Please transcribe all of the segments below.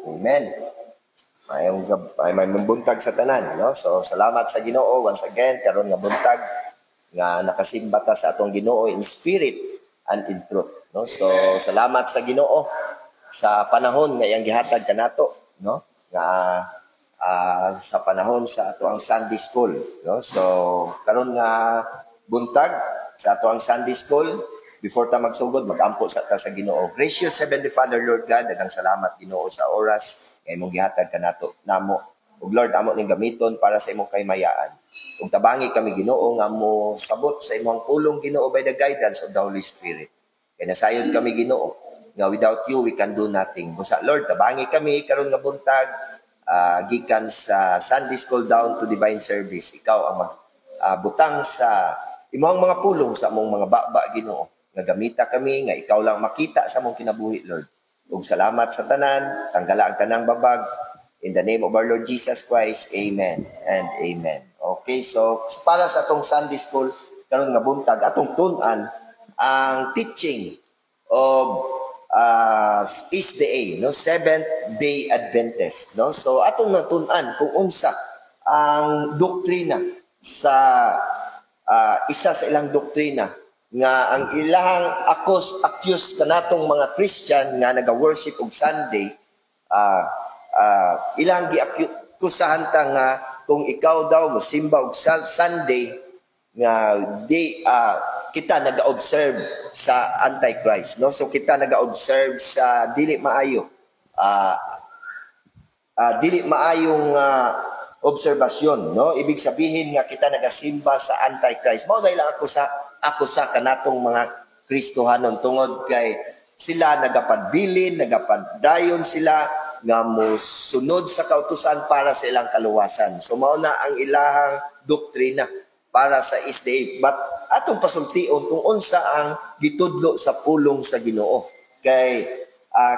Amen. May buntag sa tanan, no? So salamat sa Ginoo once again karon nga buntag nga nakasimba ta sa atong Ginoo in spirit and in truth, no? So salamat sa Ginoo sa panahon nga iyang gihatag kanato, no? Nga sa panahon sa ato ang Sunday school, no? So karon nga buntag sa ato ang Sunday school, before ta magsugod magampo sa ta sa Ginoo. Gracious Heavenly Father, Lord God, daghang salamat Ginoo sa oras nga imong gihatag kanato namo. Ug Lord, amo ning gamiton para sa imong kaymayaan. Ug tabangi kami Ginoo nga mo sabot sa imong pulong Ginoo by the guidance of the Holy Spirit. Kay nasayod kami Ginoo nga without you we can do nothing. Busa Lord, tabangi kami karon nga buntag gikan sa Sunday school down to divine service. Ikaw ang butang sa imong mga pulong sa among mga baba Ginoo. Nga gamita kami nga ikaw lang makita sa among kinabuhi Lord. Ug salamat sa tanan, tanggala ang tanang babag. In the name of our Lord Jesus Christ, amen and amen. Okay, so para sa atong Sunday school, karon nga buntag, atong tun-an ang teaching of SDA, no? Seventh-day Adventist, no? So atong natun-an kung unsa ang doktrina sa isa sa ilang doktrina nga ang ilang accuse kanatong mga Christian nga naga-worship og Sunday, ilang giakusahan ta nga kung ikaw daw mosimba og Sunday nga kita naga-observe sa Antichrist, no? So kita naga-observe sa dili maayong obserbasyon, no? Ibig sabihin nga kita nagasimba sa Antichrist. Mao na ilang ako sa kanatong mga Kristohanon tungod kay sila nagapadbilin, nagapaddayon sila nga mosunod sa kautusan para sa ilang kaluwasan. So mao na ang ilahang doktrina para sa SDA. But atong pasultion kung unsa ang gitudlo sa pulong sa Ginoo. Kay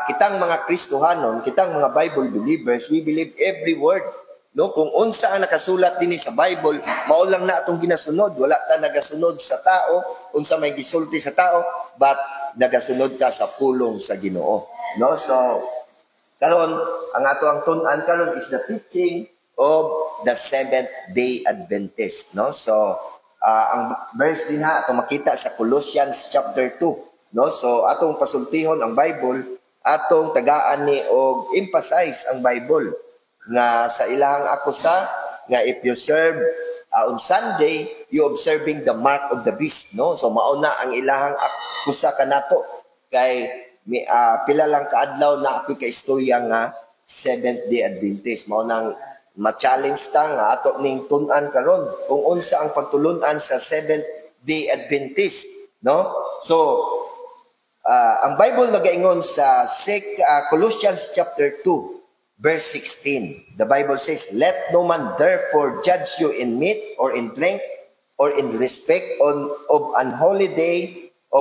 kitang mga Kristohanon, kitang mga Bible believers, we believe every word. No, kung unsa ang nakasulat dinhi sa Bible, mao lang na atong ginasunod. Wala ta nagasunod sa tao, unsa may gisulti sa tao, but nagasunod ka sa pulong sa Ginoo. No, so karon ang ato ang tun-an karon is the teaching of the Seventh-day Adventist. No, so ang verse din ha atong makita sa Colossians chapter 2. No, so atong pasultihon ang Bible, atong tagaan ni og emphasize ang Bible nga sa ilahang akusa nga if you serve on Sunday, you observing the mark of the beast, no? So mauna ang ilahang akusa kanato kay pila lang kaadlaw na ako kay istorya nga Seventh-day Adventist. Mao nang ma-challenge ta nga ato ning tun-an karon kung unsa ang pagtulun-an sa Seventh-day Adventist, no? So ang Bible nagaingon sa Colossians chapter 2 verse 16, the Bible says, "Let no man therefore judge you in meat or in drink or in respect of unholy day, or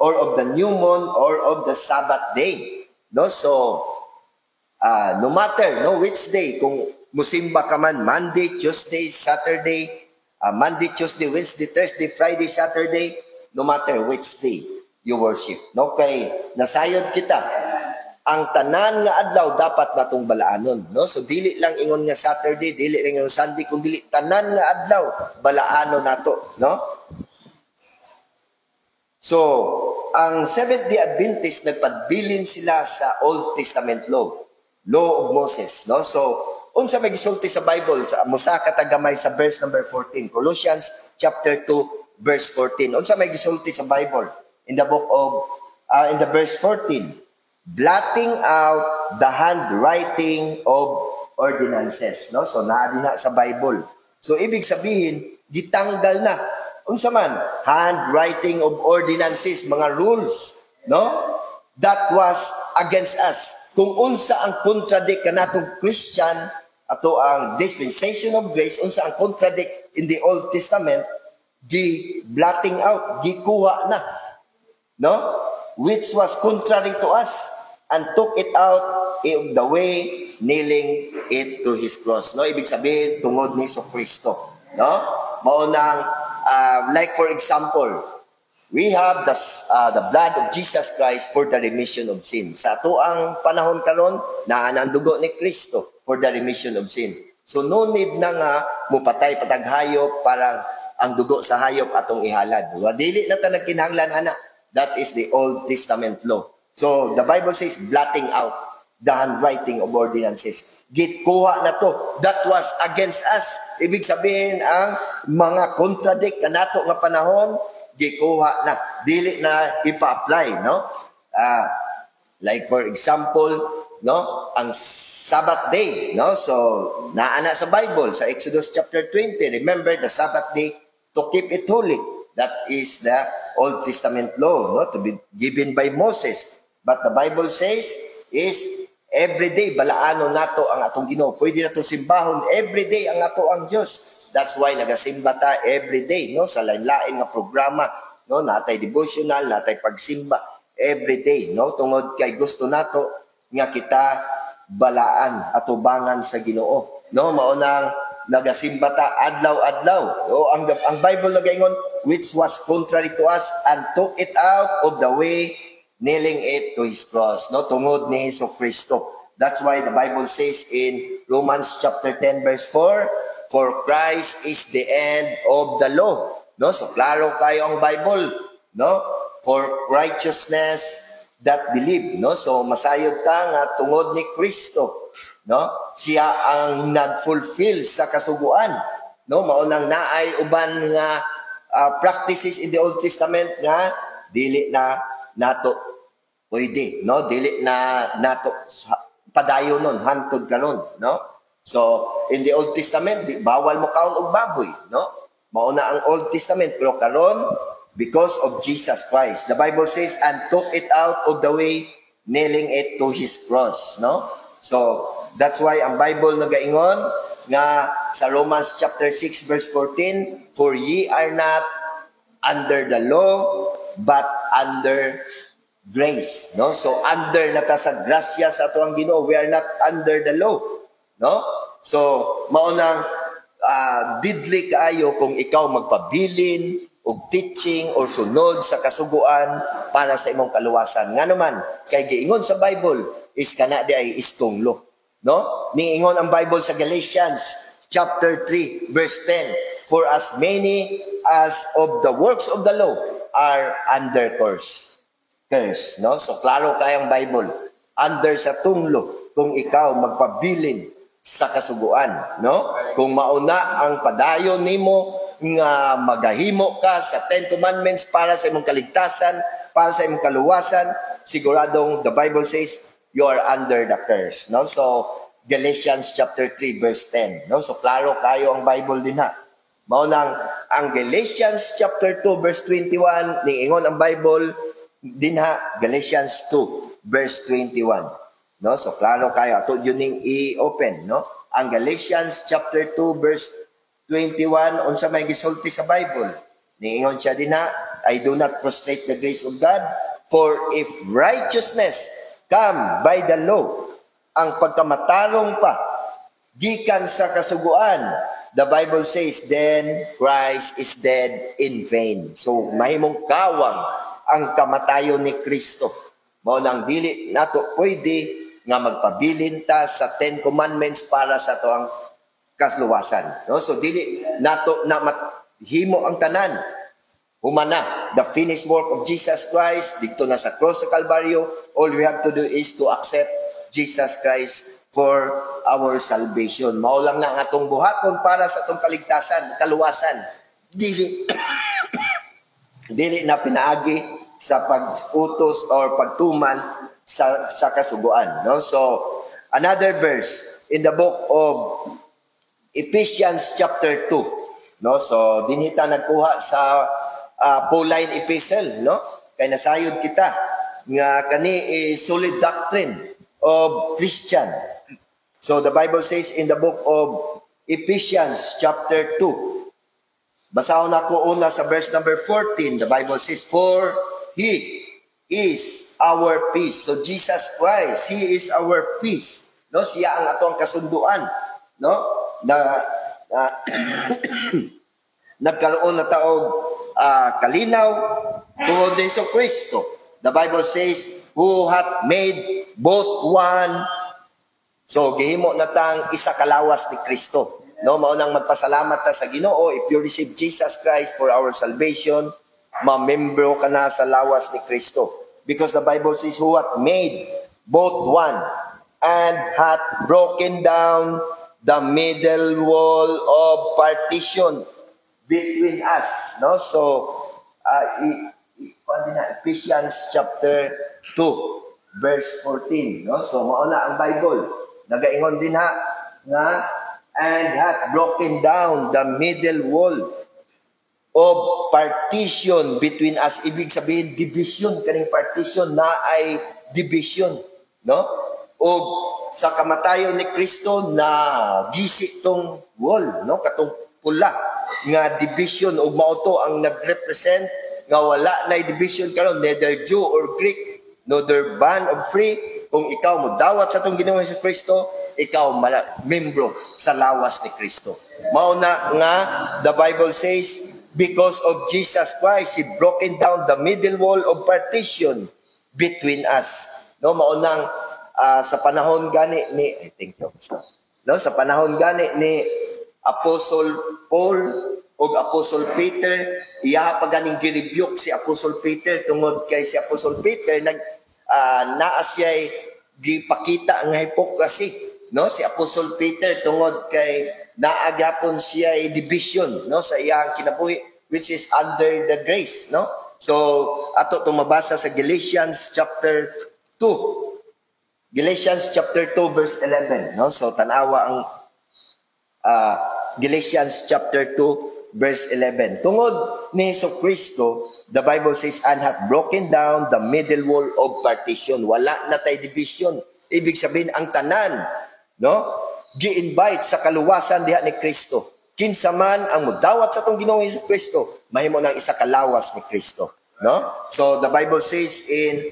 of the new moon or of the Sabbath day." No, so no matter which day, kung musimba ka man Monday, Tuesday, Saturday, Monday, Tuesday, Wednesday, Thursday, Friday, Saturday, no matter which day you worship. No, kay nasayod kita. Ang tanan nga adlaw dapat natong balaanon, no? So dili lang ingon nga Saturday, dili lang ingon Sunday, kung dili tanan nga adlaw balaanon nato, no? So ang Seventh-day Adventist nagpadbilin sila sa Old Testament law of Moses, no? So unsa may gisulti sa Bible sa Musa katagamay sa verse number 14, Colossians chapter 2 verse 14. Unsa may gisulti sa Bible in the book of in the verse 14? Blotting out the handwriting of ordinances, no? So naa din na sa Bible. So ibig sabihin gitanggal na unsa man handwriting of ordinances, mga rules, no? That was against us. Kung unsa ang contradict kanatong Christian ato ang dispensation of grace, unsa ang contradict in the Old Testament, blotting out, gikuha na, no? Which was contrary to us, and took it out in the way nailing it to his cross. No, ibig sabihin tungod ni Kristo, no? Mao nang like for example, we have the blood of Jesus Christ for the remission of sin. Sa ato ang panahon karon, naa ang dugo ni Kristo for the remission of sin. So no need na nga mupatay patag hayop para ang dugo sa hayop atong ihalad. Dili na ta nagkinahanglan ana. That is the Old Testament law. So the Bible says blotting out the handwriting of ordinances. Gitkuha na to. That was against us. Ibig sabihin ang mga contradict kanato nga panahon gikuha na, dili na ipa-apply, no? Like for example, no, ang Sabbath day, no? So naana sa Bible sa Exodus chapter 20, remember the Sabbath day to keep it holy. That is the Old Testament law, no, to be given by Moses. But the Bible says is every day balaano nato ang atong Ginoo. Pwede nato simbahon every day ang ato ang Dios. That's why nagasimba ta every day, no, sa lain-lain nga programa, no, natay devotional, natay pagsimba every day, no, tungod kay gusto nato nga kita balaan atubangan sa Ginoo, no, mao nang nagasimba ta adlaw-adlaw. O ang Bible nagaingon which was contrary to us and took it out of the way, nailing it to his cross, no, tungod ni Jesucristo. That's why the Bible says in Romans chapter 10 verse 4, for Christ is the end of the law. No? So, klaro kayo ang Bible. No? For righteousness that believe. No? So, masayod ta nga tungod ni Kristo. No? Siya ang nag-fulfill sa kasuguan. No? Maunang naay uban nga practices in the Old Testament nga dili na nato pwede. No? Dili na nato padayon nun, hantod karon, no? So, in the Old Testament, bawal mo kaon og baboy, no? Mauna ang Old Testament, pero karon because of Jesus Christ. The Bible says, and took it out of the way, nailing it to his cross, no? So, that's why ang Bible nagaingon nga sa Romans chapter 6 verse 14, for ye are not under the law, but under grace, no? So, under na ta sa grasya sa ato ang Ginoo, we are not under the law. No? So, maunang didli kaayo kung ikaw magpabilin og teaching or sunod sa kasuguan para sa imong kaluwasan. Nga naman, kay giingon sa Bible is kana di ay istunglo. No? Niingon ang Bible sa Galatians chapter 3 verse 10, for as many as of the works of the law are under curse. No? So, klaro kayang Bible. Under sa tunglo kung ikaw magpabilin sa kasuguan, no? Kung mauna ang padayon nimo nga magahimo ka sa 10 commandments para sa imong kaligtasan, para sa imong kaluwasan, siguradong the Bible says you are under the curse, no? So Galatians chapter 3 verse 10, no? So klaro kayo ang Bible din ha. Mao nang ang Galatians chapter 2 verse 21 niingon ang Bible din ha, Galatians 2 verse 21. No, so klaro kayo ato yun ning i-open, no? Ang Galatians chapter 2 verse 21 unsa may gisulti sa Bible. Niingon siya din ha, I do not frustrate the grace of God, for if righteousness come by the law, ang pagkamatarong pa gikan sa kasuguan, the Bible says then Christ is dead in vain. So mahimong kawang ang kamatayon ni Kristo. Mao nang dili nato pwede nga magpabilin ta sa 10 commandments para sa to ang kasluwasan, no? So dili nato na himo ang tanan humana the finished work of Jesus Christ dito na sa cross sa Calvario. All we have to do is to accept Jesus Christ for our salvation. Mao lang na ang atong buhaton para sa atong kaligtasan, kaluwasan. Dili dili na pinaagi sa pag-utos or pagtuman sa kasuguan, no? So another verse in the book of Ephesians chapter 2, no? So dinhita nagkuha sa Pauline epistle, no? Kay nasayod kita nga kani solid doctrine of Christian. So the Bible says in the book of Ephesians chapter 2, basahon ako una sa verse number 14. The Bible says, for He is our peace. So Jesus Christ, He is our peace. No, siya ang atong kasunduan, no? Na nagkaroon na taog kalinaw tungod ni Hesus Kristo. The Bible says, who hath made both one. So, gihimo na tang isa kalawas ni Kristo. No, maunang magpasalamat ta sa Ginoo. If you receive Jesus Christ for our salvation, mamembro ka na sa lawas ni Kristo. Because the Bible says, who hath made both one, and hath broken down the middle wall of partition between us. No? So, Ephesians chapter 2, verse 14. No? So, mauna ang Bible. Nagaingon din nga, and hath broken down the middle wall of partition between us. Ibig sabihin, division. Kaning partition na ay division. No? O sa kamatayon ni Kristo na gisi tong wall, no? Katong pula nga division o mauto ang nagrepresent nga wala na division karon, neither Jew or Greek, neither bond or free. Kung ikaw mo dawat sa itong Ginoong Hesus Kristo, ikaw membro sa lawas ni Kristo. Mauna nga, the Bible says, because of Jesus Christ, He broken down the middle wall of partition between us. No, maunang sa panahon gani ni, thank you, no, sa panahon gani ni Apostle Paul o Apostle Peter, iya pa ganing girebuke si Apostle Peter tungod kay si Apostle Peter naa siya gipakita nga hypocrisy, no, si Apostle Peter tungod kay naagapon siya division, no, sa iyang kinabuhi which is under the grace, no. So ato tumabasa sa Galatians chapter 2. Galatians chapter 2 verse 11, no. So tanawa ang Galatians chapter 2 verse 11. Tungod ni Hesus Kristo, the Bible says, and hath broken down the middle wall of partition. Wala na tay division. Ibig sabihin, ang tanan, no, gi-invite sa kaluwasan diha ni Kristo. Kinsa man ang mudawat sa tong Ginoong Hesus Kristo, mahimo ng isa kalawas ni Kristo, no? So the Bible says in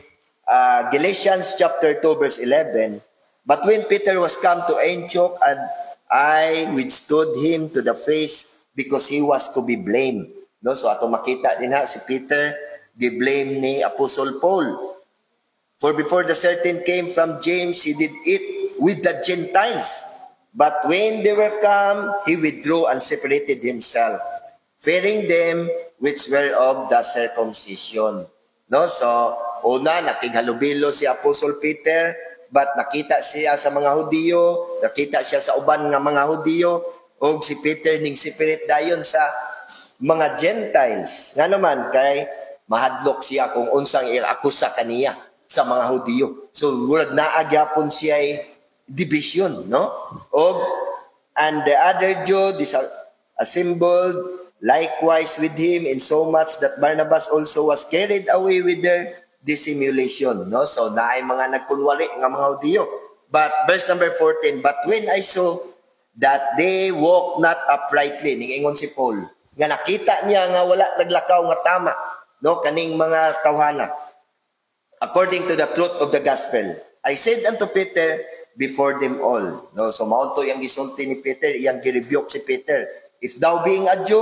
Galatians chapter 2 verse 11, but when Peter was come to Antioch, and I withstood him to the face, because he was to be blamed. No, so ato makita din si Peter gi-blame ni Apostle Paul. For before the certain came from James, he did eat with the Gentiles. But when they were come, he withdrew and separated himself, fearing them which were of the circumcision. No, so una nakighalubilo si Apostle Peter, but nakita siya sa mga Hudiyo, nakita siya sa uban nga mga Hudiyo, o si Peter ning separate dayon sa mga Gentiles. Nga naman kay mahadlok siya kung unsang iakusa kaniya sa mga Hudiyo. So word na agyapon siya division, no? And the other Jew assembled likewise with him, in so much that Barnabas also was carried away with their dissimulation, no? So naay mga nagkunwari nga mga Hudiyo. But verse number 14, but when I saw that they walk not uprightly, ningingon si Paul, nga nakita niya nga wala naglakaw nga tama, no, kaning mga tawhana, according to the truth of the gospel, I said unto Peter before them all, no. So maunto yang gisulti ni Peter, yang girebuke si Peter, if thou being a Jew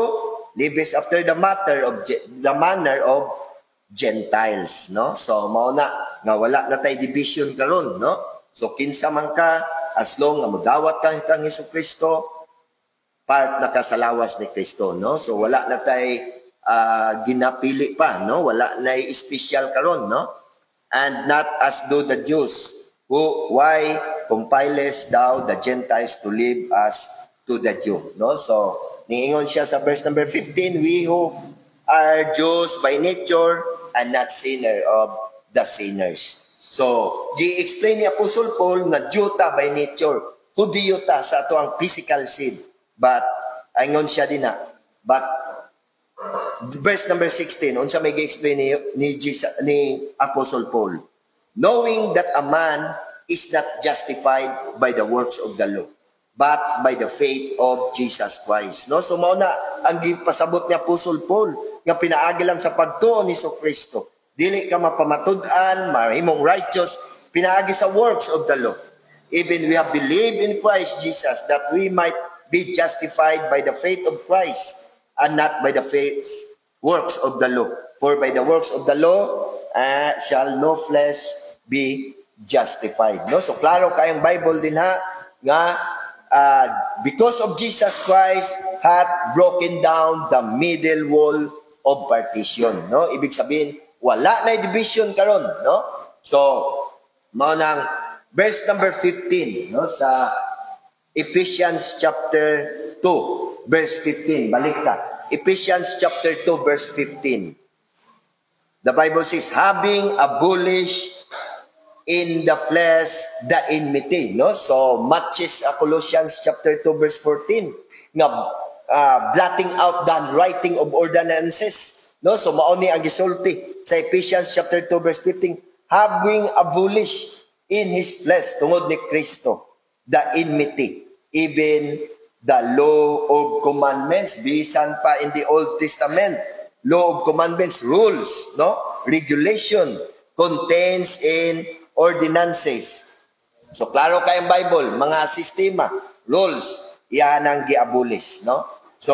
livest after the manner of Gentiles, no. So mauna nga wala na tay division karon, no. So kinsa man ka, as long nga magawat kang Hesus Kristo, part na kasalawas ni Kristo, no. So wala na tay ginapili pa, no, wala na special karon, no. And not as do the Jews, why compilest thou the Gentiles to live as to the Jew, no. So niingon siya sa verse number 15, we who are Jews by nature and not sinner of the sinners. So gi-explain ni Apostle Paul na Jew ta by nature, Hudiyo ta sa ato ang physical seed. But ingon siya din but verse number 16, unsa may gi-explain ni Apostle Paul, knowing that a man is not justified by the works of the law, but by the faith of Jesus Christ, no. So mao na ang gipasabot ni Apostle Paul nga pinaagi lang sa pagtuo ni Kristo, dili ka mapamatud-an, mahimong righteous, pinaagi sa works of the law. Even we have believed in Christ Jesus, that we might be justified by the faith of Christ and not by the faith works of the law. For by the works of the law shall no flesh be justified. No? So klaro kayong Bible din ha nga because of Jesus Christ hath broken down the middle wall of partition. No? Ibig sabihin, wala na division karon, no? So mao nang verse number 15, no, sa Ephesians chapter 2 verse 15. Balik ta. Ephesians chapter 2 verse 15. The Bible says, having abolished in the flesh the enmity, no? So matches Colossians chapter 2 verse 14 nga blotting out the writing of ordinances, no? So mao ni ang gisulti sa Ephesians chapter 2 verse 15, having abolished in his flesh tungod ni Kristo the enmity, even the law of commandments. Bisan pa in the Old Testament, law of commandments, rules, no? Regulation contains in ordinances. So klaro kayong Bible, mga sistema, rules, iyan ang giabolis, no? So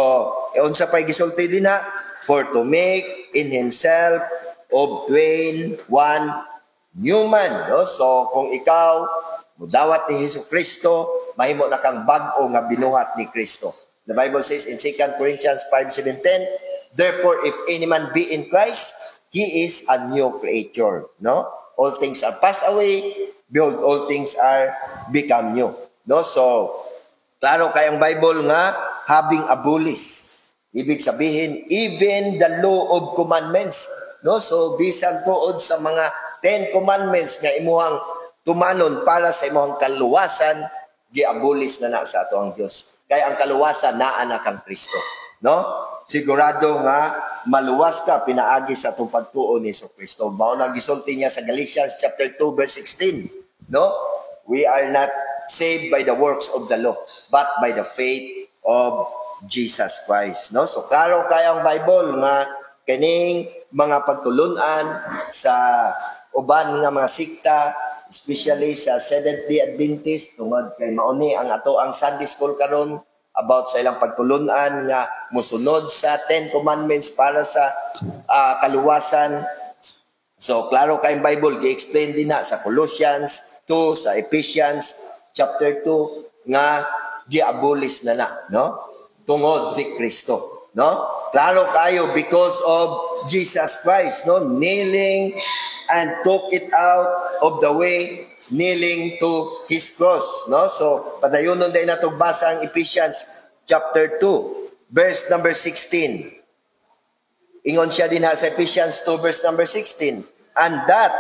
unsa pay gisulti din ha, for to make in himself of twain one new man, no? So kung ikaw mudawat ni Hesukristo, mahimo na kang bag-o nga binuhat ni Kristo. The Bible says in 2 Corinthians 5:7-10, therefore if any man be in Christ, he is a new creature, no? All things are passed away, behold, all things are become new, no? So klaro kayang Bible nga having abolished, ibig sabihin even the law of commandments, no? So bisan tuod sa mga 10 commandments nga imuhang tumanon para sa imong kaluwasan, giabolis na sa ato ang Dios. Kaya ang kaluwasan naa na kang Kristo, no? Sigurado nga maluwas ka pinaagi sa atong pagtuo ni Kristo. Mao na gisulti niya sa Galatians chapter 2 verse 16, no? We are not saved by the works of the law, but by the faith of Jesus Christ, no? So klaro kayang Bible nga kining mga pagtulunan sa uban nga mga sikta, especially sa Seventh-day Adventist, tungod kay mauni ang ato ang Sunday School karon about sa ilang pagtulunan nga musunod sa 10 commandments para sa kaluwasan. So klaro kayong Bible gi-explain din na sa Colossians 2, sa Ephesians chapter 2 nga giabolis na no? Tungod ni Kristo, no? Klaro kayo because of Jesus Christ, no? Kneeling and took it out of the way, kneeling to his cross, no? So padayonon din nato basa ang Ephesians chapter 2 verse number 16. Ingon siya din sa Ephesians 2 verse number 16, and that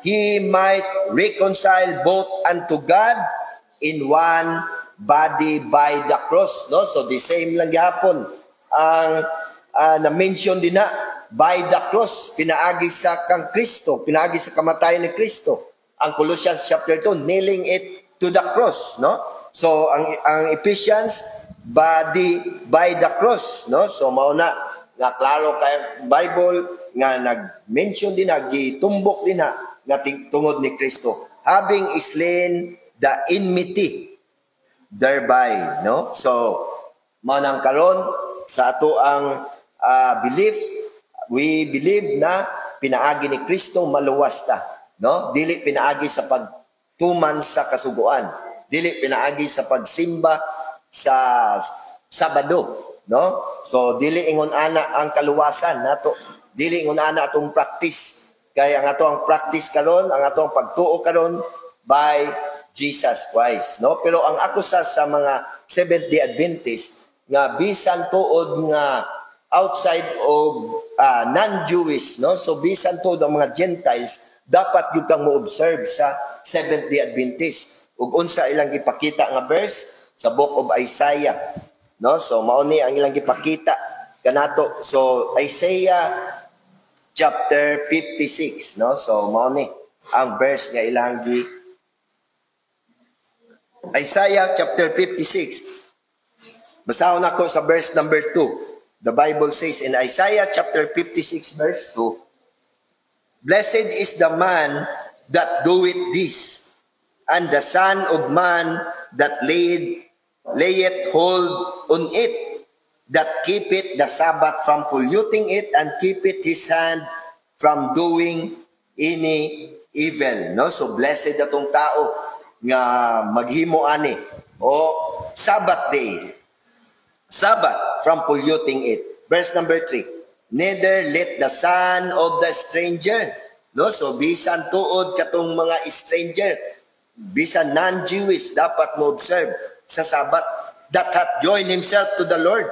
he might reconcile both unto God in one body by the cross, no? So the same lang gihapon ang na-mention din na by the cross, pinaagi sa kang Kristo, pinaagi sa kamatayan ni Kristo. Ang Colossians chapter 2, nailing it to the cross, no? So ang Ephesians, body by the cross, no? So mao na nga klaro kay Bible nga nag-mention din gitumbok din nga tungod ni Kristo, having slain the enmity thereby, no? So mao nang karon sa ato ang belief, we believe na pinaagi ni Kristo maluwas ta, no? Dili pinaagi sa pagtuman sa kasuguan, dili pinaagi sa pagsimba sa Sabado, no? So dili ingon ana ang kaluwasan nato, dili ingon ana atong practice. Kaya ang ato ang practice karon, ang ato ang pagtuo karon by Jesus Christ, no? Pero ang ako sa mga Seventh-day Adventist nga bisan tuod nga outside of non-Jewish, no? So bisan tuod ang mga Gentiles, dapat gyud kang mo-observe sa Seventh-day Adventist. Ug unsa ilang gipakita nga verse sa book of Isaiah, no? So mao ni ang ilang gipakita kanato. So Isaiah chapter 56, no? So mao ni ang verse nga ilang gi Isaiah chapter 56. Basahon ako sa verse number 2. The Bible says in Isaiah chapter 56 verse 2, blessed is the man that doeth this, and the son of man that layeth hold on it. that keepeth the Sabbath from polluting it, and keepeth his hand from doing any evil. No? So blessed atong tao nga maghimo ani o Sabbath day. Sabbath from polluting it. Verse number 3. Neither let the son of the stranger. No? So bisan tuod katong mga stranger, bisan non-Jewish dapat mo observe sa Sabbath, that hath joined himself to the Lord,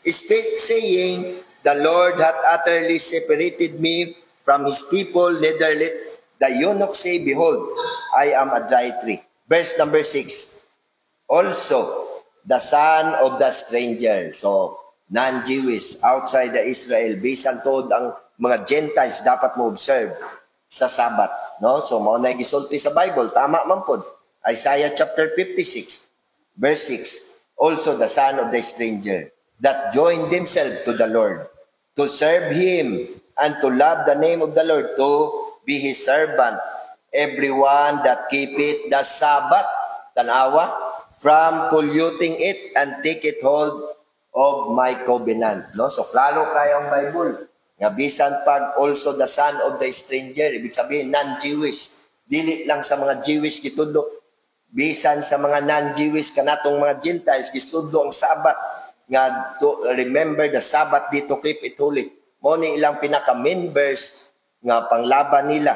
speak saying, the Lord hath utterly separated me from his people, neither let the eunuch say, behold, I am a dry tree. Verse number 6. Also, the son of the stranger. So, non-Jewish, outside the Israel, bisan tod ang mga Gentiles, dapat mo observe sa Sabbath. No? So, mauna gisulti sa Bible, tama man pod. Isaiah chapter 56, verse 6. Also, the son of the stranger, that joined themselves to the Lord, to serve him, and to love the name of the Lord, to be his servant. Everyone that keepeth the Sabbath, tanawa, from polluting it, and take it hold of my covenant. No? So, klaro kayo ang Bible. Nga bisan pag also the son of the stranger, ibig sabihin non-Jewish. Dili lang sa mga Jewish gitudlo. Bisan sa mga non-Jewish kanatong mga Gentiles, gitudlo ang Sabbath. Nga to remember the Sabbath, di to keep it holy. Mo ni ilang pinaka-main verse nga panglaban nila.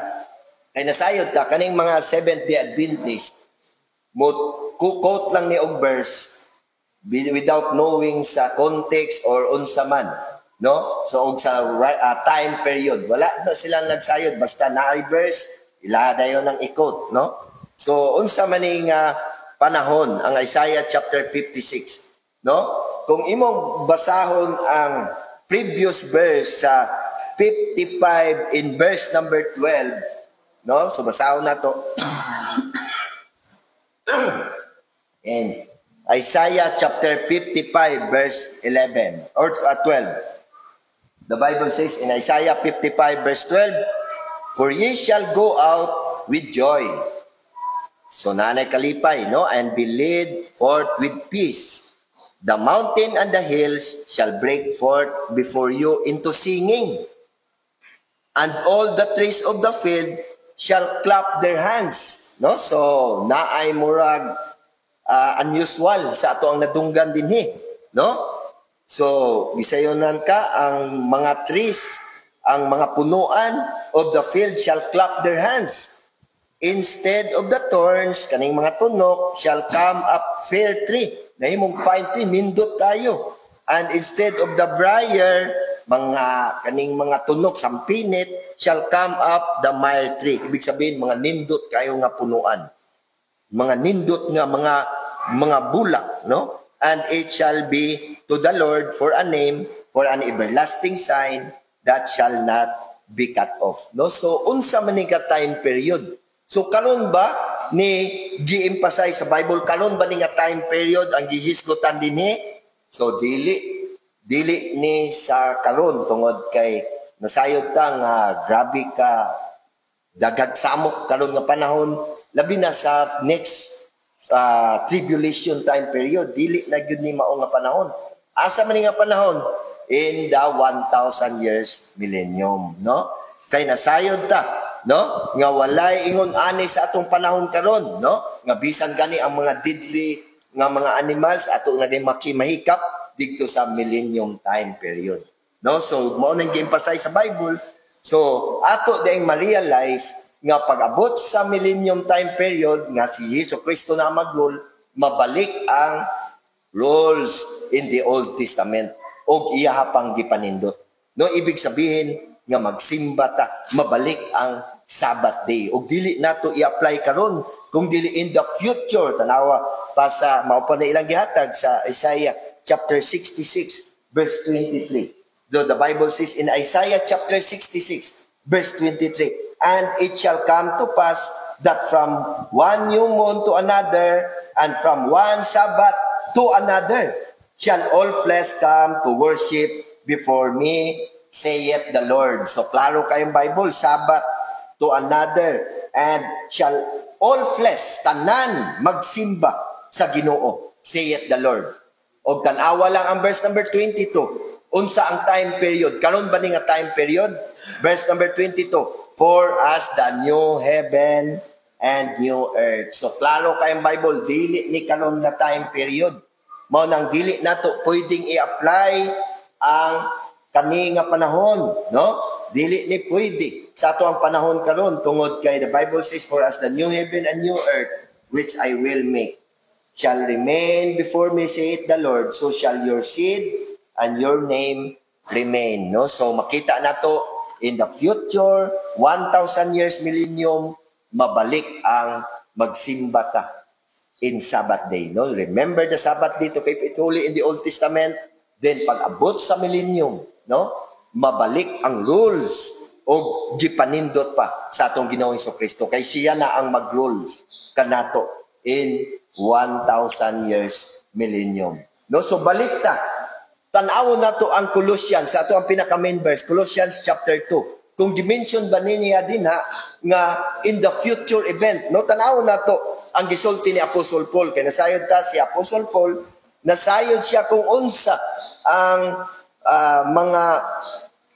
Kaya nasayod ka, kaning mga Seventh-day Adventist, mo quote lang ni og verse without knowing sa context or unsa man, no? So og sa time period, wala na silang nagsayod basta naay verse ila dayon ang i-quote, no? So unsa man ning panahon ang Isaiah chapter 56, no? Kung imong basahon ang previous verse sa 55 in verse number 12, no? So basahon na to. In Isaiah chapter 55 verse 11 or 12. The Bible says in Isaiah 55 verse 12, for ye shall go out with joy. So nanay kalipay, no? And be led forth with peace. The mountain and the hills shall break forth before you into singing. And all the trees of the field shall clap their hands. No? So naay murag unusual sa ato ang nadunggan dinhi, no? So gisayonan ka ang mga trees, ang mga punuan of the field shall clap their hands. Instead of the thorns, kaning mga tunok shall come up fair tree. Nahimong fine tree, nindot tayo. And instead of the briar, mga kaning mga tunok, sampinit, shall come up the myrtle tree. Ibig sabihin, mga nindot kayo nga punuan. Mga nindot nga mga bulak, no? And it shall be to the Lord for a name, for an everlasting sign that shall not be cut off. No? So, unsa man ni ka time period? So, karon ba ni gi-emphasize sa Bible, karon ba ni nga time period ang gihisgotan dinhi? So, dili ni sa karon tungod kay nasayod ta nga grabe ka dagag samok karon nga panahon, labi na sa next tribulation time period, dili na gyud ni mao nga panahon. Asa man nga panahon? In the 1,000 years millennium, no? Kay nasayod ta, no? Nga walay ingon ani sa atong panahon karon, no? Nga bisan gani ang mga deadly nga mga animals ato na mahikap didto sa millennium time period. No? So mao nang gi-emphasize sa Bible. So ato daing ma-realize nga pag-abot sa millennium time period nga si Hesus Kristo na mag-rule, mabalik ang rules in the Old Testament o iyahapang gipanindot. No, ibig sabihin nga magsimba ta, mabalik ang Sabbath day. O dili nato i-apply karon, kung dili in the future, tanawa pa sa mao pa na ilang gihatag sa Isaiah chapter 66 verse 23. Though the Bible says in Isaiah chapter 66 verse 23, and it shall come to pass that from one new moon to another, and from one Sabbath to another, shall all flesh come to worship before me, saith the Lord. So, klaro kayong Bible, Sabbath to another, and shall all flesh, tanan, magsimba sa Ginoo, saith the Lord. O tanawa lang ang verse number 22. Unsa ang time period? Karon ba ni nga time period? Verse number 22. For us the new heaven and new earth. So klaro kayong Bible, dili ni karon nga time period. Mao nang dili nato pwedeng i-apply ang kani nga panahon, no? Dili ni pwede sa ato ang panahon karon tungod kay the Bible says, for us the new heaven and new earth which I will make shall remain before me, saith the Lord, so shall your seed and your name remain. No? So makita nato in the future, 1,000 years, millennium, mabalik ang magsimba ta in Sabbath day. No? Remember the Sabbath day to keep it holy in the Old Testament. Then pag abot sa millennium, no? Mabalik ang rules o gipanindot pa sa atong Ginoong Kristo. Kay siya na ang mag-rules kanato in 1,000 years millennium. No, so balik ta. Tan-awon nato ang Colossians sa ato ang pinaka main verse, Colossians chapter 2. Kung dimension ba niya din ha nga in the future event, no, tan-awon nato ang gisulti ni Apostle Paul kay nasayod ta si Apostle Paul, nasayod siya kung unsa ang mga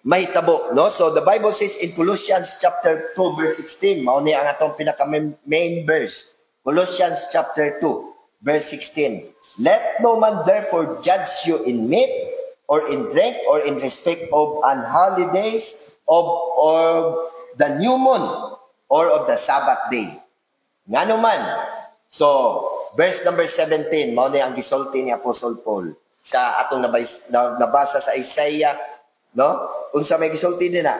mahitabo, no? So the Bible says in Colossians chapter 2 verse 16, mao ni ang atong pinaka main verse. Colossians chapter 2, verse 16. Let no man therefore judge you in meat, or in drink, or in respect of unholy days, or the new moon, or of the Sabbath day. Nga naman. So, verse number 17, mao ni ang gisulti ni Apostle Paul sa atong nabasa sa Isaiah, no? Unsa may gisulti din na?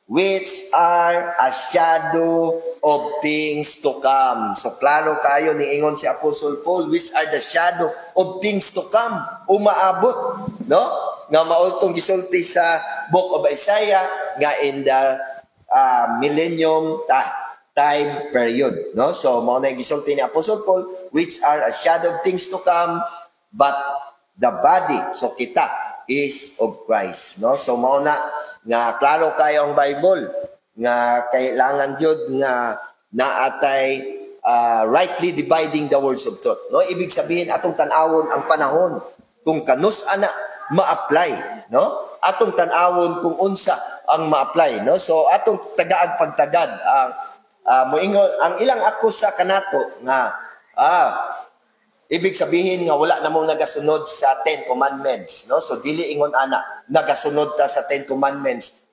Which are a shadow of things to come. So, klaro kayo ni ingon si Apostle Paul, which are the shadow of things to come. Umaabot, no? Nga maultong gisulti sa book of Isaiah, nga in the millennium time period, no? So, mao na gisulti ni Apostle Paul, which are a shadow of things to come, but the body, so kita, is of Christ, no? So, mao na nga klaro kayo ang Bible nga kailangan jud nga naatay rightly dividing the words of truth, no? Ibig sabihin atong tan-awon ang panahon kung kanus ana ma-apply, no? Atong tan-awon kung unsa ang ma-apply, no? So atong tagaag pagtagad ang moingon ang ilang akusa kanato nga ibig sabihin nga wala na mong nagasunod sa 10 commandments, no? So dili ingon ana nagasunod ta sa 10 commandments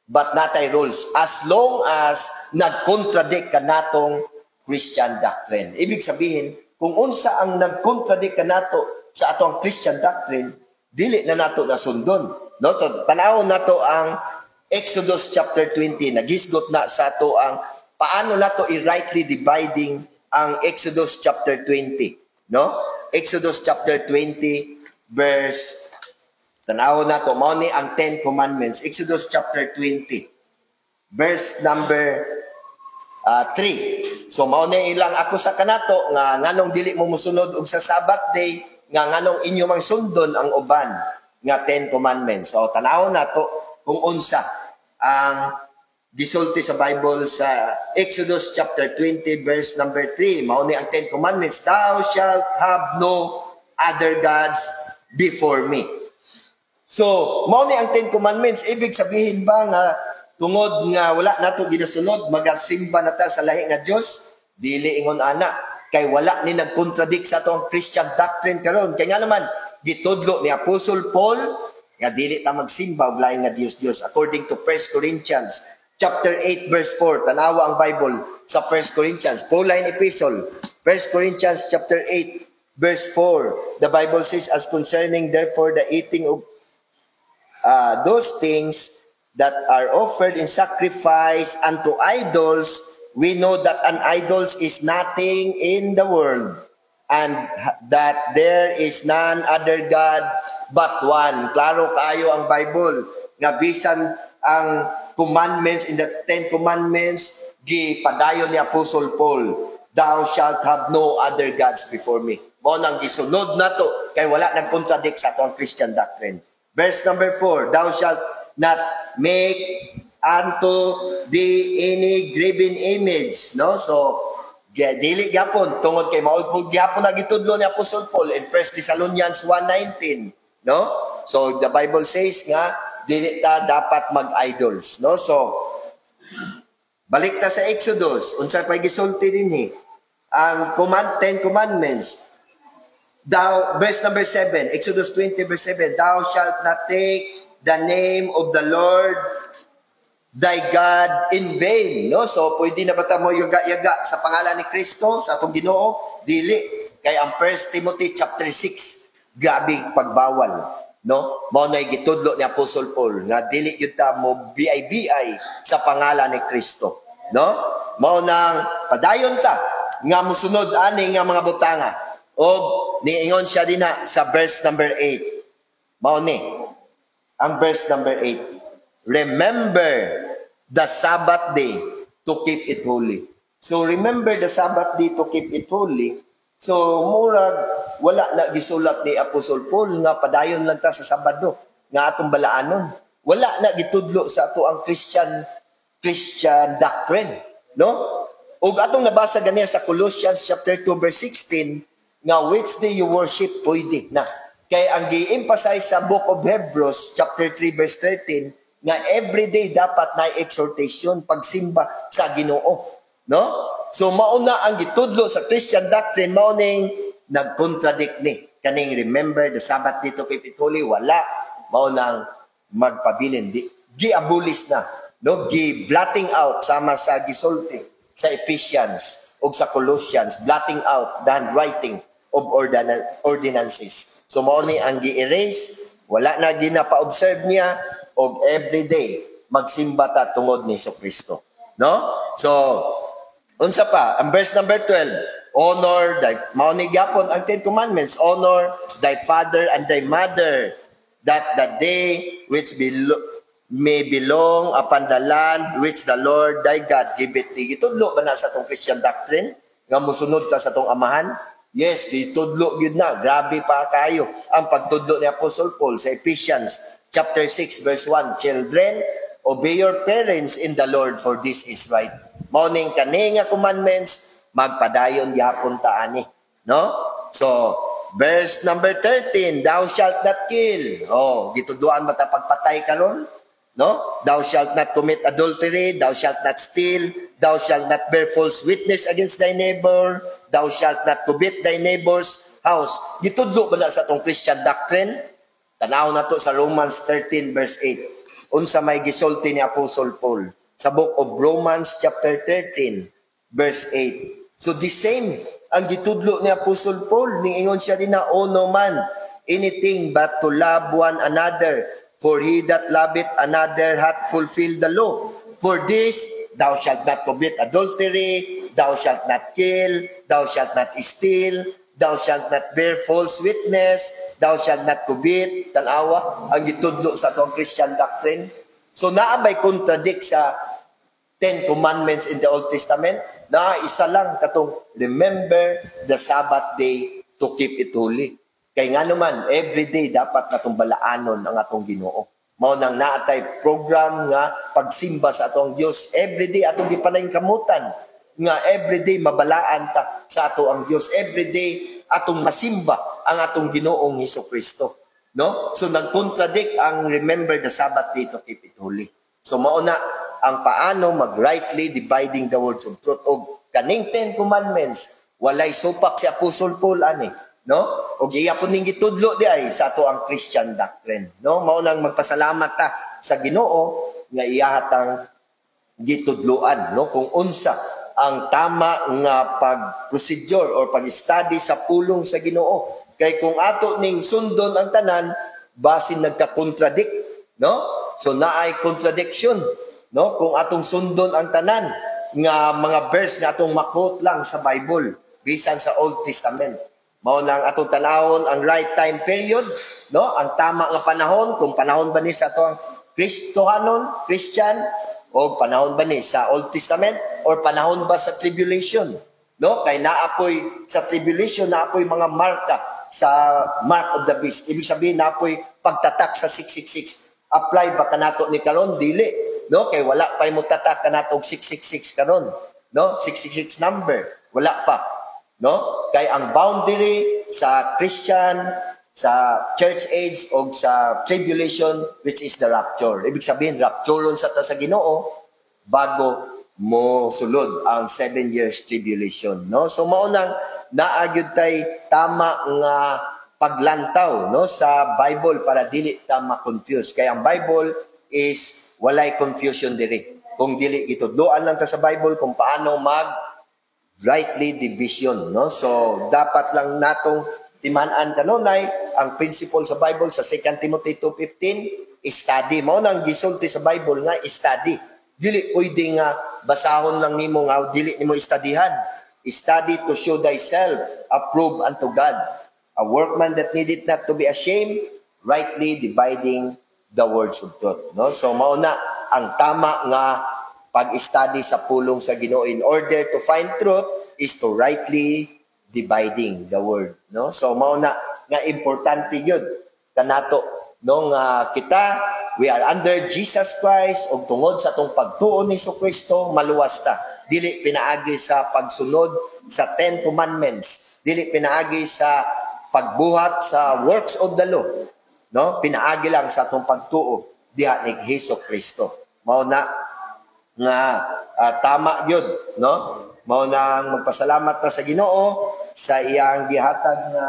but natay rules as long as nagkontradict kanatong Christian doctrine. Ibig sabihin kung unsa ang nagkontradict kanato sa atong Christian doctrine, dili na nato nasundon, no? So tanawon nato ang Exodus chapter 20, nagisgot na sa ato ang paano nato i-rightly dividing ang Exodus chapter 20, no? Exodus chapter 20 verse tanaw na to, mao ni ang 10 commandments. Exodus chapter 20 verse number 3. So mao ni ilang ako sa kanato nga nganong dili mo musunod og sa Sabbath day, nga nganong inyo mang sundon ang uban nga 10 commandments. So tanaw na to kung unsa ang gisulti sa Bible sa Exodus chapter 20 verse number 3. Mao ni ang 10 commandments. Thou shalt have no other gods before me. So, mao ni ang 10 commandments. Ibig sabihin ba nga tungod nga wala nato ginasunod, magasimba na ta sa lahi nga Dios? Dili ingon ana, kay wala ni nagkontradict sa atong Christian doctrine karon. Kay nga naman gitudlo ni Apostle Paul nga dili ta magsimba og lahi nga Dios according to 1 Corinthians chapter 8 verse 4. Tanawa ang Bible sa 1 Corinthians, Pauline epistle, 1 Corinthians chapter 8 verse 4. The Bible says, as concerning therefore the eating of those things that are offered in sacrifice unto idols, we know that an idol is nothing in the world, and that there is none other God but one. Klaro kaayo ang Bible nga bisan ang commandments in the 10 commandments gipadayon ni Apostle Paul, thou shalt have no other gods before me. Mao nang gisunod nato kay wala nagkontradict sa atong Christian doctrine. Verse number 4, thou shalt not make unto thee any graven image, no? So Dili gyapon tungod kay maudpod gyapon na gitudlo ni Apostol Paul in 1 Thessalonians 1:19, no? So the Bible says nga dili ta dapat mag-idols, no? So balik ta sa Exodus, unsa pay gisulti dinhi? Ang 10 commandments. Verse number 7, Exodus 20 verse 7, thou shalt not take the name of the Lord thy God in vain, no? So pwede na ba ta mo yaga-yaga sa pangalan ni Kristo sa atong Ginoo? Dili. Kay ang 1 Timothy chapter 6 grabe pagbawal, no? Mao nay gitudlo ni Apostle Paul nga dili gyud ta mo BI sa pangalan ni Kristo, no? Mao nang padayon ta nga mosunod ani nga mga butanga. Og niingon siya dinha sa verse number 8. Mao ni ang verse number 8. Remember the Sabbath day to keep it holy. So remember the Sabbath day to keep it holy. So murag wala na gisulat ni Apostle Paul nga padayon lang ta sa Sabado nga atong balaanon. Wala na gitudlo sa ato ang Christian doctrine, no? Ug atong nabasa ganiya sa Colossians chapter 2 verse 16 nga which day you worship pwede na. Kay ang gi-emphasize sa book of Hebrews chapter 3 verse 13 nga everyday dapat na exhortation, pagsimba sa Ginoo, no? So mao na ang gitudlo sa Christian doctrine, mao ning nagcontradict ni kaning remember the Sabbath day to keep it holy. Wala, mao nang magpabilin, gi-abolish na, no? Gi-blotting out sama sa gisulti sa Ephesians ug sa Colossians, blotting out the handwriting of ordinances. So mao ni ang gi-erase, wala na ginapa-observe niya, og everyday magsimba ta tungod ni Kristo, no? So unsa pa ang verse number 12, honor thy, mao ni gyapon ang 10 commandments, honor thy father and thy mother, that the day which may belong upon the land which the Lord thy God giveth thee. Gitudlo ba na sa tong Christian doctrine nga mosunod ka sa tong amahan? Yes, gitudlo gyud na. Grabe pa kayo ang pagtudlo ni Apostle Paul sa Ephesians chapter 6 verse 1, children, obey your parents in the Lord, for this is right. Mao ning kani nga commandments magpadayon gyapon ta ani, no? So verse number 13, thou shalt not kill. Oh, gitudloan ba ta pagpatay karon? No? Thou shalt not commit adultery, thou shalt not steal, thou shalt not bear false witness against thy neighbor, thou shalt not covet thy neighbor's house. Gitudlo ba na sa tong Christian doctrine? Tanaw na to sa Romans 13 verse 8. Unsa may gisulti ni Apostle Paul sa book of Romans chapter 13 verse 8. So the same ang gitudlo ni Apostle Paul, niingon siya din na, "O no man anything but to love one another, for he that loveth another hath fulfilled the law. For this, thou shalt not commit adultery, thou shalt not kill, thou shalt not steal, thou shalt not bear false witness, thou shalt not covet." Tanawa ang gitudlo sa atong Christian doctrine. So naabay contradict sa 10 commandments in the Old Testament? Na isa lang katong remember the Sabbath day to keep it holy. Kay nga naman, everyday dapat natong balaanon ang atong Ginoo. Mao nang naatay program nga pagsimba sa atong Dios. Everyday atong gipanayng kamutan nga everyday mabalaan ta sa ato ang Dios. Everyday atong masimba ang atong Ginoong Hesukristo, no? So nagcontradict ang remember the Sabbath day to keep it holy. So mao na ang paano mag-rightly dividing the words of truth. O kaning 10 commandments, walay supak si Apostle Paul ani, no? O iya po ning gitudlo di ay sa ato ang Christian doctrine, no? Mao nang magpasalamat ta sa Ginoo nga iyahatang gitudloan, no? Kung unsa ang tama nga pag-procedure or pag-study sa pulong sa Ginoo. Kay kung ato ning sundon ang tanan, basin nagka-contradict, no? So naay contradiction, no? Kung atong sundon ang tanan nga mga verse nga atong makot lang sa Bible bisan sa Old Testament. Mao nang atong tanawon ang right time period, no? Ang tama nga panahon, kung panahon ba ni sa atong Kristohanon, Christian, o panahon ba ni sa Old Testament, or panahon ba sa tribulation, no? Kay naapoy sa tribulation, naapoy mga marka sa mark of the beast. Ibig sabihin naapoy pagtatak sa 666. Apply ba kanato ni karon? Dili, no? Kay wala pa mo tatak kanato og 666 karon, no? 666 number. Wala pa. No? Kay ang boundary sa Christian, sa church age o sa tribulation, which is the rapture. Ibig sabihin, rapturon sa ta sa Ginoo bago mo sulod ang 7 years tribulation. No? So maunang naagyud tay tama nga paglantaw no sa Bible para dili ta ma-confuse. Kaya ang Bible is walay confusion diri. Kung dili gitudloan lang ta sa Bible kung paano rightly division, no? So dapat lang natong timan-an kanunay ang principle sa Bible sa 2 Timothy 2:15, study mo nang gisulti sa Bible nga study. Dili pwede nga basahon lang nimo nga dili nimo studyhan. Study to show thyself approved unto God, a workman that needed not to be ashamed, rightly dividing the words of truth, no? So mao na ang tama nga pag-study sa pulong sa Ginoo in order to find truth is to rightly dividing the word, no? So mao na nga importante gyud kanato no nga kita we are under Jesus Christ ug tungod sa atong pagtuon ni Kristo maluwas ta. Dili pinaagi sa pagsunod sa 10 commandments, dili pinaagi sa pagbuhat sa works of the law, no? Pinaagi lang sa atong pagtuo diha ni Kristo. Mao na nga tama gyud, no? Mao nang magpasalamat ta sa Ginoo sa iyang gihatag nga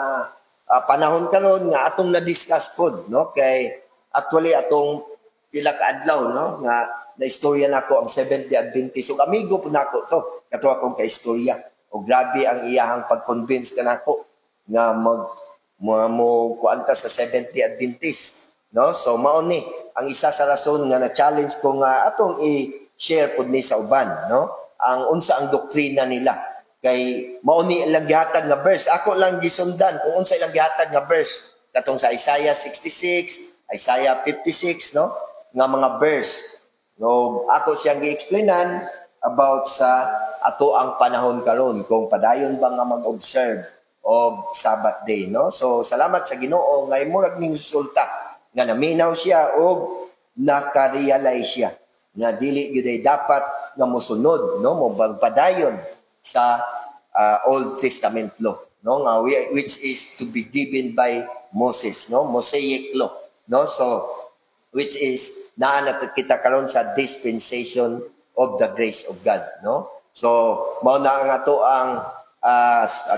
panahon karon nga atong na-discuss pod, no? Kay actually atong pila ka adlaw, no, nga naistorya nako ang Seventh Day Adventist ug amigo po nako to kato akong kaistorya ug grabe ang iyahang pag-convince kanako nga mo kuanta sa Seventh Day Adventist, no? So mao ni ang isa sa rason nga na-challenge ko nga atong i-share pod ni sa uban, no? Ang unsa ang doktrina nila. Kay mao ni ilang gihatag nga verse. Ako lang gisundan kung unsa ilang gihatag nga verse. Katong sa Isaiah 66, Isaiah 56, no? Nga mga verse. No, ako siyang gi-explainan about sa ato ang panahon karon kung padayon ba nga mag-observe of Sabbath day, no? So salamat sa Ginoo nga murag ning resulta nga naminaw siya o naka-realize siya nga dili gyud dapat nga mosunod, no, mo padayon sa Old Testament law, no, nga which is to be given by Moses, no, Mosaic law, no? So which is naa kita karon sa dispensation of the grace of God, no? So mao na nga to ang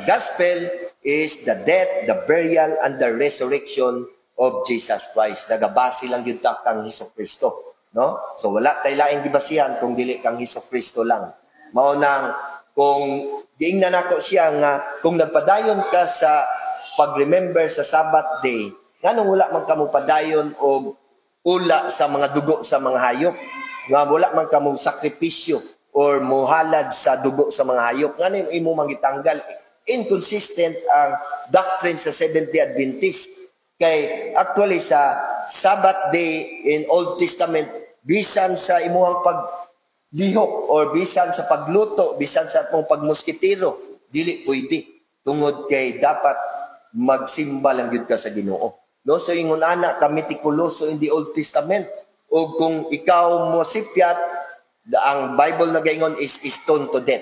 gospel is the death, the burial and the resurrection of Jesus Christ. Nagabase lang yun kang Hesukristo, no? So wala tay laing gibasihan kung dili kang Hesukristo lang. Mao nang kung giingnan nako siya nga kung nagpadayon ka sa pag-remember sa Sabbath day, nganong wala man kamo padayon og ula sa mga dugo sa mga hayop, nga wala man kamo sakripisyo or muhalad sa dugo sa mga hayop, ngano imo mangitanggal? Inconsistent ang doctrine sa Seventh-day Adventist. Kay actually sa Sabbath day in Old Testament, bisan sa imuhang paglihok or bisan sa pagluto, bisan sa mong pagmoskitero, dili pwede. Tungod kay dapat magsimba lang gyud ka sa Ginoo. No, so ingon ana ka metikuloso in the Old Testament. O kung ikaw mo sipyat, ang Bible na gaingon is stone to death.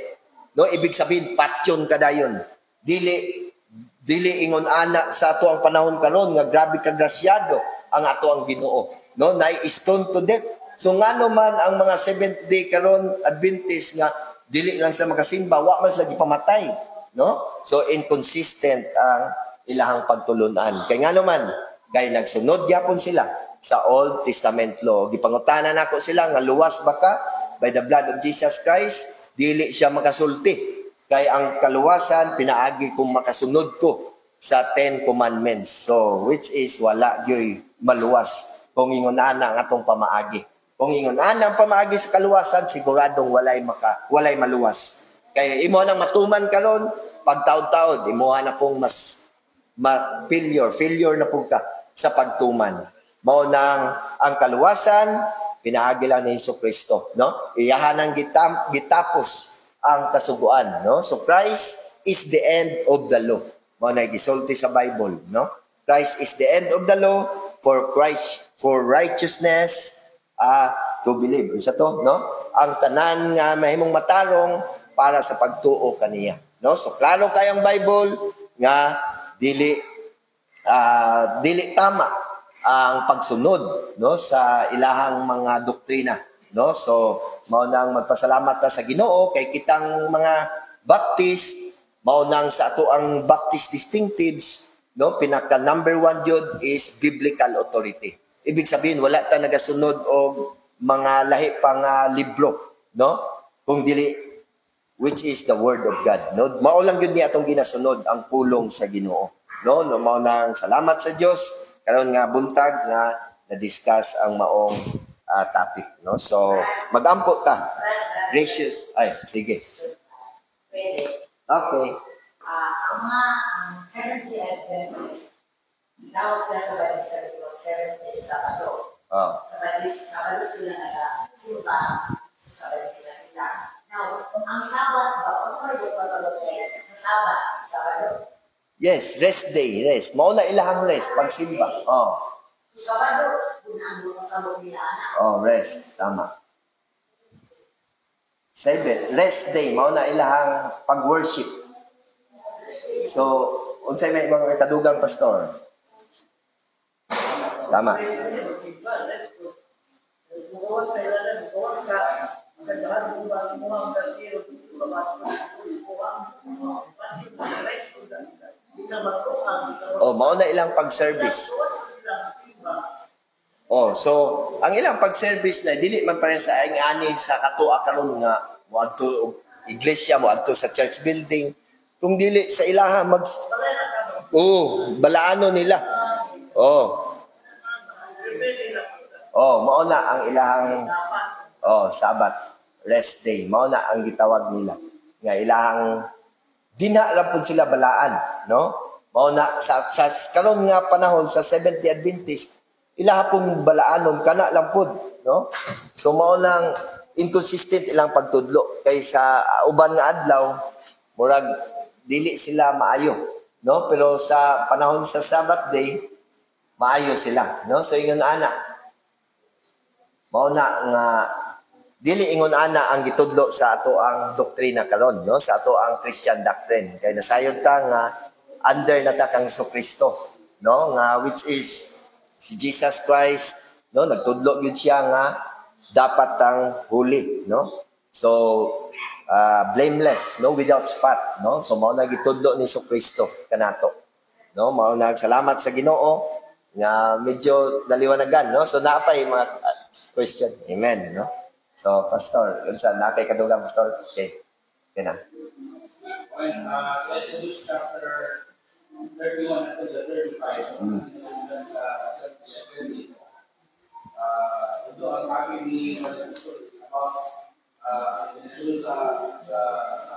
No, ibig sabihin patyon kadayon. Dili ingon ana sa ato ang panahon karon nga grabe ka grasyado ang ato ang Ginoo. No, na stone to death. So ngano man ang mga Seventh Day karon Adventist nga dili lang sila makasimba, wa man sila gipamatay, no? So inconsistent ang ilahang pagtulunan. Kay ngano man kay nagsunod gyapon sila sa Old Testament law. Gipangutanan nako sila nga luwas ba ka by the blood of Jesus Christ? Dili siya makasulti. Kay ang kaluwasan pinaagi kung makasunod ko sa 10 commandments. So which is wala gyoy maluwas kung ingon ana ang atong pamaagi. Kung ingon ana ang pamaagi sa kaluwasan, siguradong walay maluwas. Kay imo nang matuman karon pagtaod-taod, imo na pong mas failure na pug ka sa pagtuman. Mao nang ang kaluwasan pinaagi lang ni Hesukristo, no? Iyahan ang gitapos ang kasuguan, no? So Christ is the end of the law. Mao na gisulti sa Bible, no? Christ is the end of the law for righteousness to believe. Unsa to, no? Ang tanan nga mahimong matarong para sa pagtuo kaniya, no? So klaro kayang Bible nga dili dili tama ang pagsunod, no, sa ilahang mga doktrina, no? So mao nang magpasalamat ta sa Ginoo kay kitang mga Baptist, mao nang sa ato ang Baptist distinctives, no, pinaka number one jud is biblical authority. Ibig sabihin wala ta nagasunod og mga lahi pang libro, no, kung dili which is the word of God, no? Mao lang gyud ni atong ginasunod ang pulong sa Ginoo, no? No, mao nang salamat sa Dios karon nga buntag nga na-discuss ang maong topic, no? So magampo ta. Gracious. Ay, sige. Okay. Ang mga Seventh-day Adventist, tinawag sila sa Baptista dito, Seventh-day Sabado. Sa Baptista sila nag-simba, sa Baptista sila. Now, ang Sabat ba, ano ba yung pagkalot sa Sabat, Sabado? Yes, rest day, rest. Mao na ilahang rest, pagsimba. Sabado, ginaan mo sa nila, rest, tama. Sabbath, rest day, mao na ilahang pag-worship. So, unsay may mga kadugang pastor? Tama. Mao na ilang pag-service. So ang ilang pag-service na dili man pare sa ani sa katuwa karon nga moadto iglesia, moadto sa church building, kung dili sa ilaha balaano nila. Mao na ang ilahang Sabbath, rest day. Mao na ang gitawag nila. Nga ilahang dinha lang pud sila balaan, no? Mao na sa karon nga panahon sa Seventh-day Adventist, ilaha pong balaanon kana lang pud, no? So mao nang inconsistent ilang pagtudlo kay sa uban nga adlaw murag dili sila maayo, no? Pero sa panahon sa Sabbath day maayo sila, no? So ingon ana mao na nga dili ingon ana ang gitudlo sa ato ang doktrina karon, no? Sa ato ang Christian doctrine kay nasayod ta nga under na ta kang Kristo, no? Nga which is si Jesus Christ, no? Nagtudlo gyud siya nga dapat tang holy, no? So blameless, no, without spot, no? So mao na gitudlo ni Kristo kanato, no? Mao na salamat sa Ginoo nga medyo daliwanagan, no? So naapay mga question. Amen, no? So pastor, unsa na kay kadugang pastor? Okay. Kana. Sa Exodus chapter 31 to 35, ito ang kami ni about sinasunod sa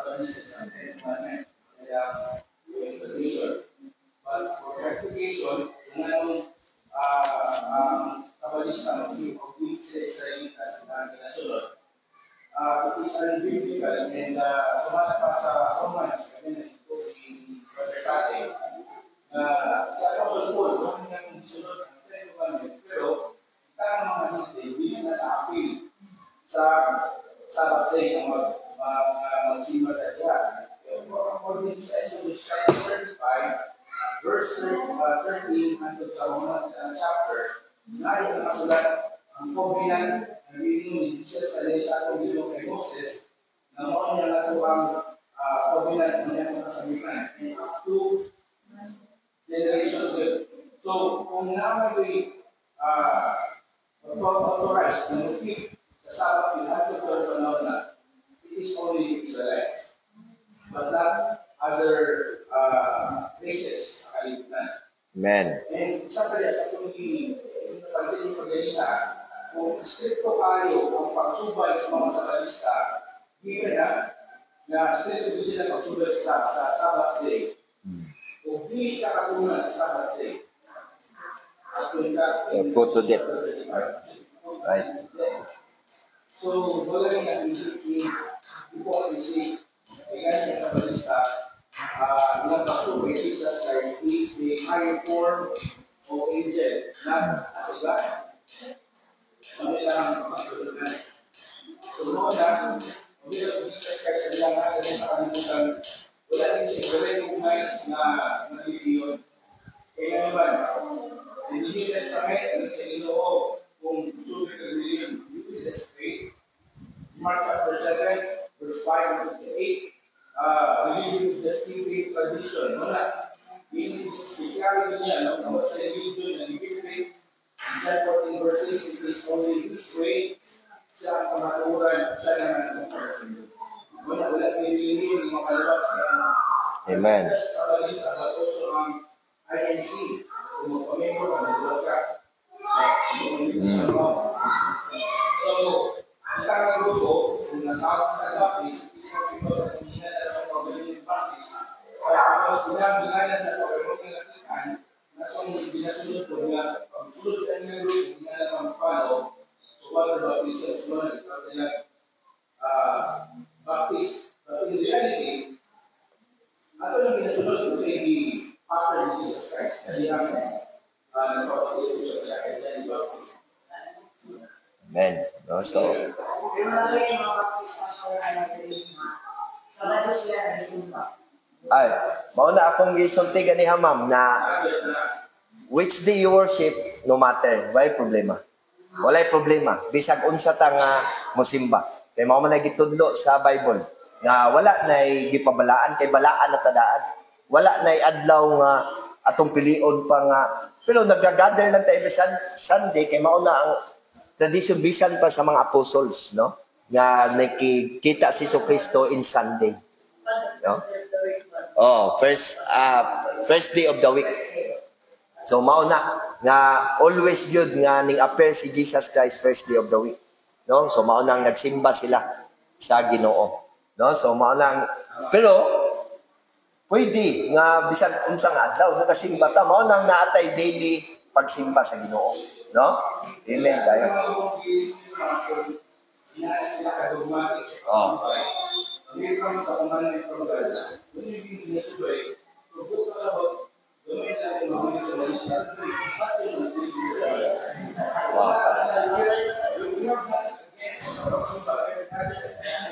Baptist and Commandment, kaya exhortation. But for clarification, kung anong sa Baptista, kasi pag-ibig sa Israelitas na kinasunod, it is unbiblical and sumala pa sa Romans, kami na ito in Brother Kate, sa kasunod, kung nga kung disunod ang 10 commandments, pero ang mga hindi, hindi na na-appeal sa Sabbath day ng magsimba tayo. According sa Exodus chapter 35, verse 13 hanggang sa Romans chapter, na yung nakasulat ang covenant na binigay ni Jesus sa atong Ginoo kay Moses, na mo niya nato ang covenant na niyang kasabihan and up to generations. So, kung naman authorize na mag-keep sa Sabbath, you have to turn panahon na it is only Israelites, but not other places sa kalibutan. Amen. And sa kanya, sa itong pansin yung paggalita, kung stricto kayo ang pagsubay sa mga sabalista, given na stricto din sila pagsubay sa Sabbath day, kung di kakatunan sa Sabbath day, Put to death. Right. So, wala rin ang hypocrisy. Kaya sa balista, nagpatuloy kay Jesus Christ is the higher form of angel, not as a God. Kami lang magsusunan. So, noon na, because Jesus Christ sa bilang nasa sa kanimutan, wala din siya recognize na religion. Kaya naman, in the New Testament, alam sa Ginoo, kung gusto ka religion, you will just pray. Mark chapter 7, verse 5 to 8, religion is just keeping tradition. Wala. Yung spirituality niya, no? Sa religion, and you pray. In John 14 verse 6, it is only this way, siya ang kamaturan, siya naman ang comparison. Wala nililinis yung mga kalabas na Amen. sa balista, but also ang INC, kung magpamember ka, naglas ka. So, ang tangang grupo, kung natawag na practice, is not because ang hindi na lang pagaling practice, kaya because bilang sa pagkaroon ng lakitan, na kung binasunod ko nga, pag sunod ka ng group, hindi na lang mag-follow, so water baptism, sunod, ikaw nila baptist. But in reality, ato lang binasunod ko sa after Jesus Christ, hindi namin nagpapagtisip siya sa akin, dahil baptist. Amen. No, so, Pero marami yung mga baptist pastor na nag-religion. Sabado sila nag-simba. ay, mauna akong gisulti ganiha, ma'am, na which day you worship, no matter, walay problema. Walay problema. Bisag unsa ta nga mosimba. Kay mao man gitudlo sa Bible nga wala nay gipabalaan kay balaan na tadaan. Wala nay adlaw nga atong pilion pa nga pero nagagather lang tayo sa Sunday kay mao na ang tradition bisan pa sa mga apostles, no? Nga nakikita si Kristo in Sunday. No? Oh, first day of the week. So mao na nga always good nga ning appear si Jesus Christ first day of the week. No? So mao nang nagsimba sila sa Ginoo. No? So mao nang pero pwede nga bisan unsang adlaw nagasimba ta mao nang naatay daily pagsimba sa Ginoo. No? Amen tayo. Oh.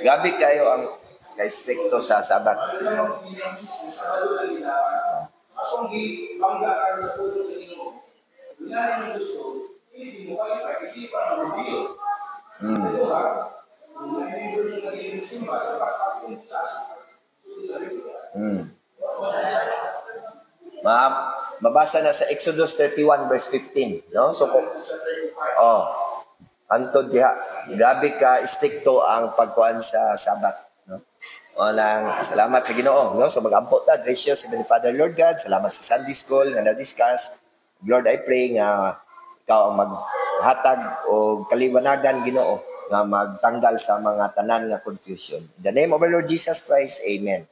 Gabi kayo ang ka-stricto sa Sabat. Mabasa na sa Exodus 31 verse 15, no? So antod diha, grabe ka stricto ang pagkuan sa Sabat, no? Walang salamat sa Ginoo, no? So mag-ampot ta, gracious Heavenly Father, Lord God, salamat sa Sunday School nga na-discuss. Lord, I pray nga ikaw ang maghatag o kaliwanagan, Ginoo, nga magtanggal sa mga tanan nga confusion. In the name of our Lord Jesus Christ, amen.